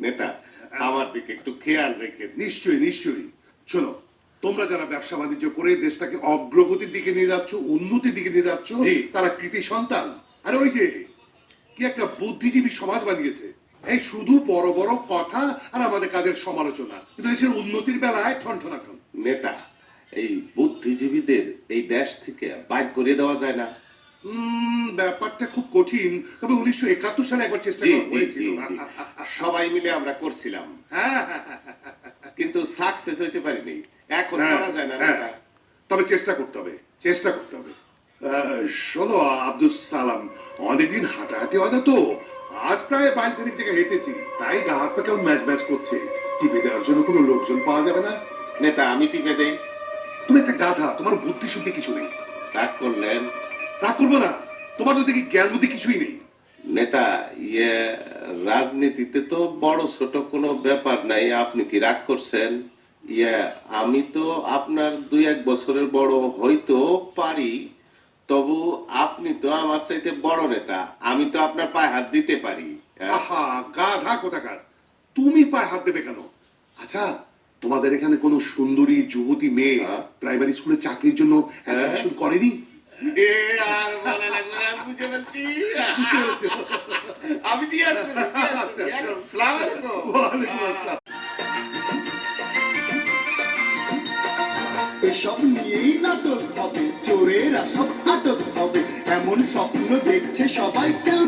নেতা আমার দিকে একটু খেয়াল রেখে। নিশ্চয়ই নিশ্চয়ই। শোনো, তোমরা যারা ব্যবসা বাণিজ্য করে দেশটাকে অগ্রগতির দিকে নিয়ে যাচ্ছ, উন্নতির দিকে নিয়ে যাচ্ছ, তারা কৃতি সন্তান। আর ওই যে কি একটা বুদ্ধিজীবী সমাজ বানিয়েছে, এই শুধু বড় বড় কথা আর আমাদের কাজের সমালোচনা, কিন্তু দেশের উন্নতির বেলায় ঠনঠনাঠন। নেতা, এই বুদ্ধিজীবীদের এই দেশ থেকে বাইর করে দেওয়া যায় না? ব্যাপারটা খুব কঠিন, তবে 1971 সালে একবার চেষ্টা করেছিল। সবাই মিলে আমরা করছিলাম, কিন্তু সাকসেস হইতে পারিনি। এখন করা যায় না নেতা? তবে চেষ্টা করতে হবে, চেষ্টা করতে হবে। শোনো আব্দুল সালাম, অনেকদিন হাঁটাহাঁটি হয় না তো, আজ প্রায় 22 জায়গায় হেঁটেছি, তাই গা হাত পা কেমন ম্যাচ ম্যাচ করছে। টিপে দেওয়ার জন্য কোনো লোকজন পাওয়া যাবে না? নেতা, আমি টিপে দেই। তুমি একটা গাধা, তোমার বুদ্ধি শুদ্ধি কিছু নেই। রাগ করলেন? রাগ করবো না, তোমার তো দেখি জ্ঞান বুদ্ধি কিছুই নেই। নেতা, রাজনীতিতে তো বড় ছোট কোনো ব্যাপার নাই। আপনি কি রাগ করছেন? আমি তো আপনার 2-1 বছরের বড় হইতো পারি, তবু আপনি তো আমার চাইতে বড় নেতা। আমি তো আপনার পায়ে হাত দিতে পারি। আহা, গাধা কোথাকার, তুমি পায়ে হাত দেবে কেন? আচ্ছা, তোমাদের এখানে কোনো সুন্দরী যুবতী মেয়ে প্রাইমারি স্কুলে চাকরির জন্য অ্যাপ্লিকেশন করেনি? আর বলা লাগবে না, আমি বুঝে ফেলছি। বুঝতে পেরেছো? আমি দিয়ে আসছি, আসসালামু আলাইকুম। ওয়ালাইকুম আসসালাম। এসব নিয়েই নাটক হবে, চোরেরা সব আটক হবে, এমন স্বপ্ন দেখছে সবাই, কেউ